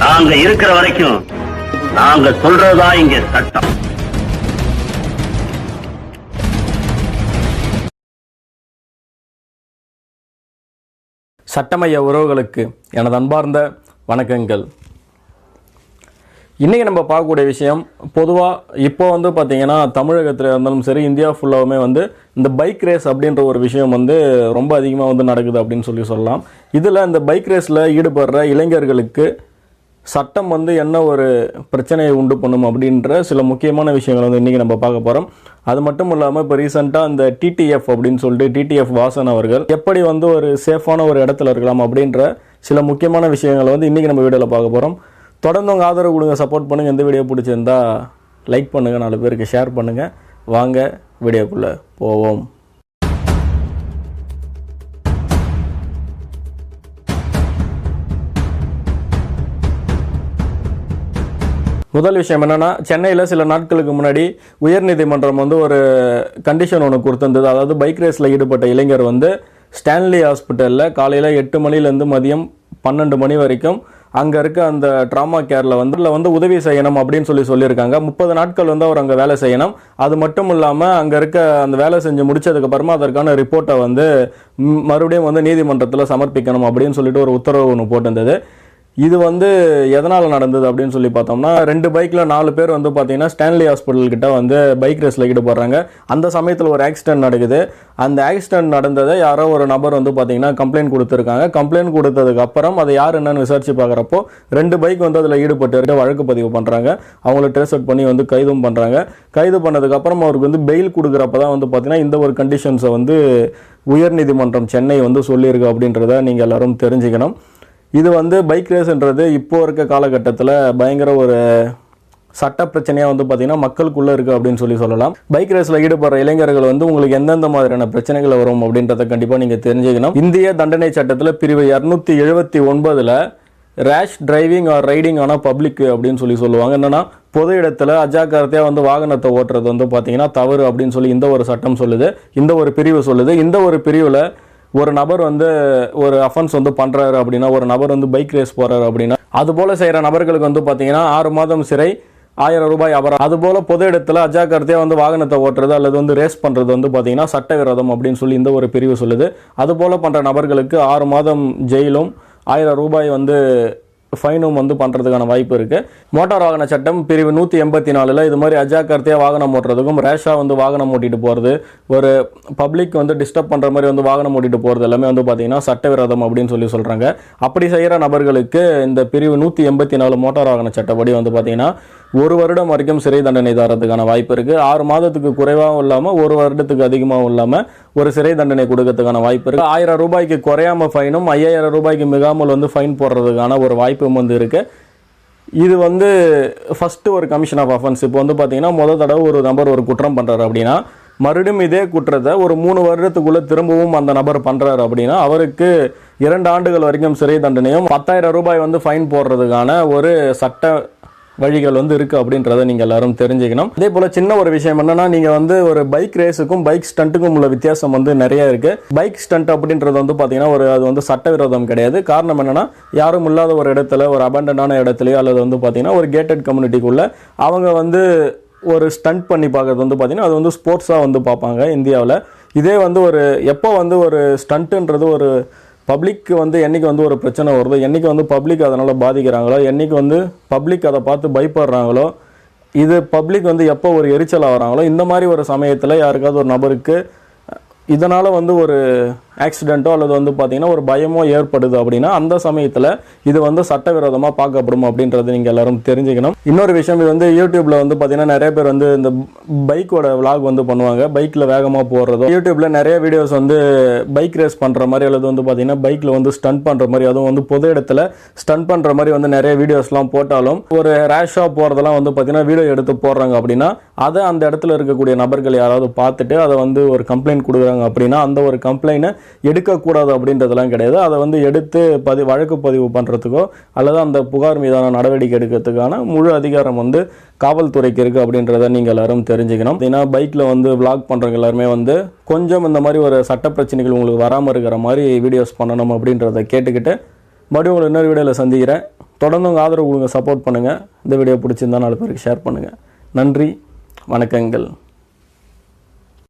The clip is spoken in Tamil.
நாங்க இருக்கிற வரைக்கும் நாங்க சொல்றதா இங்க சட்டம். சட்டமைய உறவுகளுக்கு எனது அன்பார்ந்த வணக்கங்கள். இன்றைக்கி நம்ம பார்க்கக்கூடிய விஷயம், பொதுவாக இப்போ பார்த்திங்கன்னா தமிழகத்தில் இருந்தாலும் சரி, இந்தியா ஃபுல்லாகவுமே இந்த பைக் ரேஸ் அப்படின்ற ஒரு விஷயம் ரொம்ப அதிகமாக நடக்குது அப்படின்னு சொல்லலாம். இதில் இந்த பைக் ரேஸில் ஈடுபடுற இளைஞர்களுக்கு சட்டம் என்ன ஒரு பிரச்சனையை உண்டு பண்ணும் அப்படின்ற சில முக்கியமான விஷயங்கள் இன்றைக்கி நம்ம பார்க்க போகிறோம். அது மட்டும் இல்லாமல் இப்போ ரீசெண்டாக இந்த டிடிஎஃப் அப்படின்னு சொல்லிட்டு டிடிஎஃப் வாசன் அவர்கள் எப்படி ஒரு சேஃபான ஒரு இடத்துல இருக்கலாம் அப்படின்ற சில முக்கியமான விஷயங்களை இன்றைக்கி நம்ம வீடியோவில் பார்க்க போகிறோம். தொடர்ந்து உங்கள் ஆதரவு கொடுங்க, சப்போர்ட் பண்ணுங்கள். எந்த வீடியோ பிடிச்சிருந்தா லைக் பண்ணுங்கள், 4 பேருக்கு ஷேர் பண்ணுங்கள். வாங்க வீடியோக்குள்ளே போவோம். முதல் விஷயம் என்னென்னா, சென்னையில் சில நாட்களுக்கு முன்னாடி உயர்நீதிமன்றம் ஒரு கண்டிஷன் ஒன்று கொடுத்துருந்தது. அதாவது பைக் ரேஸில் ஈடுபட்ட இளைஞர் ஸ்டான்லி ஹாஸ்பிட்டலில் காலையில் 8 மணிலேருந்து மதியம் 12 மணி வரைக்கும் அங்கே இருக்க அந்த ட்ராமா கேரில் உதவி செய்யணும் அப்படின்னு சொல்லியிருக்காங்க. 30 நாட்கள் அவர் அங்கே வேலை செய்யணும். அது மட்டும் இல்லாமல் அங்கே இருக்க அந்த வேலை செஞ்சு முடிச்சதுக்கப்புறமா அதற்கான ரிப்போர்ட்டை மறுபடியும் நீதிமன்றத்தில் சமர்ப்பிக்கணும் அப்படின்னு சொல்லிட்டு ஒரு உத்தரவு ஒன்று போட்டிருந்தது. இது எதனால் நடந்தது அப்படின்னு சொல்லி பார்த்தோம்னா, 2 பைக்கில் 4 பேர் பார்த்தீங்கன்னா ஸ்டான்லி ஹாஸ்பிட்டல் கிட்ட பைக் ரேஸில் ஈடுபடுறாங்க. அந்த சமயத்தில் ஒரு ஆக்சிடென்ட் நடக்குது. அந்த ஆக்சிடென்ட் நடந்ததை யாரோ ஒரு நபர் பார்த்தீங்கன்னா கம்ப்ளைண்ட் கொடுத்துருக்காங்க. கம்ப்ளைண்ட் கொடுத்ததுக்கு அப்புறம் அதை யார் என்னன்னு விசாரிச்சு பார்க்குறப்போ 2 பைக் அதில் ஈடுபட்டு வழக்கு பதிவு பண்ணுறாங்க. அவங்கள ட்ரேஸ் அவுட் பண்ணி கைதும் பண்ணுறாங்க. கைது பண்ணதுக்கப்புறம் அவருக்கு பெயில் கொடுக்குறப்ப தான் பார்த்தீங்கன்னா இந்த ஒரு கண்டிஷன்ஸை உயர்நீதிமன்றம் சென்னை சொல்லியிருக்கு அப்படின்றத நீங்கள் எல்லாரும் தெரிஞ்சுக்கணும். இது பைக் ரேஸ்ன்றது இப்போ இருக்க காலகட்டத்தில் பயங்கர ஒரு சட்ட பிரச்சனையாக பார்த்தீங்கன்னா மக்களுக்குள்ளே இருக்குது அப்படின்னு சொல்லலாம். பைக் ரேஸில் ஈடுபடுற இளைஞர்கள் உங்களுக்கு எந்தெந்த மாதிரியான பிரச்சனைகள் வரும் அப்படின்றத கண்டிப்பாக நீங்கள் தெரிஞ்சுக்கணும். இந்திய தண்டனை சட்டத்தில் பிரிவு 279 ரேஷ் டிரைவிங் ஆர் ரைடிங் ஆன பப்ளிக் அப்படின்னு சொல்லுவாங்க. என்னன்னா, பொது இடத்துல அஜாக்கிரதையாக வாகனத்தை ஓட்டுறது பார்த்தீங்கன்னா தவறு அப்படின்னு சொல்லி இந்த ஒரு சட்டம் சொல்லுது. இந்த ஒரு பிரிவு சொல்லுது. இந்த ஒரு பிரிவில் ஒரு நபர் ஒரு அஃபென்ஸ் பண்ணுறாரு அப்படின்னா, ஒரு நபர் பைக் ரேஸ் போகிறாரு அப்படின்னா, அதுபோல் செய்கிற நபர்களுக்கு பார்த்தீங்கன்னா 6 மாதம் சிறை, 1000 ரூபாய் அபராதம். அதுபோல் பொது இடத்துல அஜாக்கிரதையாக வாகனத்தை ஓட்டுறது அல்லது ரேஸ் பண்ணுறது பார்த்தீங்கன்னா சட்டவிரோதம் அப்படின்னு சொல்லி இந்த ஒரு பிரிவு சொல்லுது. அதுபோல் பண்ணுற நபர்களுக்கு 6 மாதம் ஜெயிலும் 1000 ரூபாய் ஃபைனும் பண்ணுறதுக்கான வாய்ப்பு இருக்குது. மோட்டார் வாகன சட்டம் பிரிவு 184 இது மாதிரி அஜாக்கிரதையாக வாகனம் ஓட்டுறதுக்கும் ரேஷாக வாகனம் ஓட்டிட்டு போகிறது, ஒரு பப்ளிக் டிஸ்டர்ப் பண்ணுற மாதிரி வாகனம் ஓட்டிட்டு போகிறது எல்லாமே பார்த்தீங்கன்னா சட்டவிரோதம் அப்படின்னு சொல்கிறாங்க. அப்படி செய்கிற நபர்களுக்கு இந்த பிரிவு 184 மோட்டார் வாகன சட்டப்படி பார்த்தீங்கன்னா 1 வருடம் வரைக்கும் சிறை தண்டனை தரதுக்கான வாய்ப்பு இருக்குது. 6 மாதத்துக்கு குறைவாகவும் இல்லாமல் 1 வருடத்துக்கு அதிகமாகவும் இல்லாமல் ஒரு சிறை தண்டனை கொடுக்கறதுக்கான வாய்ப்பு இருக்குது. 1000 ரூபாய்க்கு குறையாமல் ஃபைனும் 5000 ரூபாய்க்கு மிகாமல் ஃபைன் போடுறதுக்கான ஒரு வாய்ப்பும் இருக்குது. இது ஃபஸ்ட்டு ஒரு கமிஷன் ஆஃப் அஃபென்ஸ். இப்போ பார்த்தீங்கன்னா முதல் தடவை ஒரு நபர் ஒரு குற்றம் பண்ணுறாரு அப்படின்னா, மறுபடியும் இதே குற்றத்தை ஒரு 3 வருடத்துக்குள்ளே திரும்பவும் அந்த நபர் பண்ணுறாரு அப்படின்னா அவருக்கு 2 ஆண்டுகள் வரைக்கும் சிறை தண்டனையும் 10,000 ரூபாய் ஃபைன் போடுறதுக்கான ஒரு சட்ட வழிகள் இருக்குது அப்படின்றத நீங்கள் எல்லாரும் தெரிஞ்சுக்கணும். அதே போல் சின்ன ஒரு விஷயம் என்னன்னா, நீங்கள் ஒரு பைக் ரேஸுக்கும் பைக் ஸ்டண்ட்டுக்கும் உள்ள வித்தியாசம் நிறைய இருக்குது. பைக் ஸ்டண்ட் அப்படின்றது பார்த்தீங்கன்னா அது சட்டவிரோதம் கிடையாது. காரணம் என்னன்னா, யாரும் இல்லாத ஒரு இடத்துல, ஒரு அபண்டனான இடத்துலையோ அல்லது பார்த்தீங்கன்னா ஒரு கேட்டட் கம்யூனிட்டிக்குள்ள அவங்க ஒரு ஸ்டண்ட் பண்ணி பார்க்கறது பார்த்தீங்கன்னா அது ஸ்போர்ட்ஸாக பார்ப்பாங்க இந்தியாவில். இதே ஒரு எப்போ ஒரு ஸ்டண்ட்டுன்றது ஒரு பப்ளிக் என்றைக்கு ஒரு பிரச்சனை வருதோ, என்றைக்கு பப்ளிக் அதனால் பாதிக்கிறாங்களோ, என்றைக்கு பப்ளிக் அதை பார்த்து பயப்படுறாங்களோ, இது பப்ளிக் எப்போ ஒரு எரிச்சல் ஆகிறாங்களோ, இந்த மாதிரி ஒரு சமயத்தில் யாருக்காவது ஒரு நபருக்கு இதனால் ஒரு ஆக்சிடென்ட்டோ அல்லது பார்த்தீங்கன்னா ஒரு பயமோ ஏற்படுது அப்படின்னா அந்த சமயத்தில் இது சட்டவிரோதமாக பார்க்கப்படும் அப்படின்றது நீங்கள் எல்லாரும் தெரிஞ்சுக்கணும். இன்னொரு விஷயம், இது யூடியூப்பில் பார்த்தீங்கன்னா நிறைய பேர் இந்த பைக்கோட விளாக் பண்ணுவாங்க. பைக்கில் வேகமாக போடுறதோ, யூடியூப்பில் நிறைய வீடியோஸ் பைக் ரேஸ் பண்ணுற மாதிரி அல்லது பார்த்தீங்கன்னா பைக்கில் ஸ்டண்ட் பண்ணுற மாதிரி, அதுவும் பொது இடத்துல ஸ்டண்ட் பண்ணுற மாதிரி நிறைய வீடியோஸ்லாம் போட்டாலும் ஒரு ரேஷாக போகிறதெல்லாம் பார்த்தீங்கன்னா வீடியோ எடுத்து போடுறாங்க அப்படின்னா அதை அந்த இடத்துல இருக்கக்கூடிய நபர்கள் யாராவது பார்த்துட்டு அதை ஒரு கம்ப்ளைண்ட் கொடுக்குறாங்க அப்படின்னா அந்த ஒரு கம்ப்ளைண்ட்டை எடுக்கக்கூடாது அப்படின்றதெல்லாம் கிடையாது. அதை எடுத்து வழக்கு பதிவு பண்ணுறதுக்கோ அல்லது அந்த புகார் மீதான நடவடிக்கை எடுக்கிறதுக்கான முழு அதிகாரம் காவல்துறைக்கு இருக்குது அப்படின்றத நீங்கள் எல்லாரும் தெரிஞ்சுக்கணும். ஏன்னா பைக்கில் விளாக் பண்ணுறவங்க எல்லாருமே கொஞ்சம் இந்த மாதிரி ஒரு சட்ட பிரச்சனைகள் உங்களுக்கு வராமல் இருக்கிற மாதிரி வீடியோஸ் பண்ணணும் அப்படின்றத கேட்டுக்கிட்டு மறுபடியும் உங்களை இன்னொரு வீடியோவில் சந்திக்கிறேன். தொடர்ந்து உங்கள் ஆதரவு கொடுங்க, சப்போர்ட் பண்ணுங்கள். இந்த வீடியோ பிடிச்சிருந்தா 4 பேருக்கு ஷேர் பண்ணுங்கள். நன்றி, வணக்கங்கள்.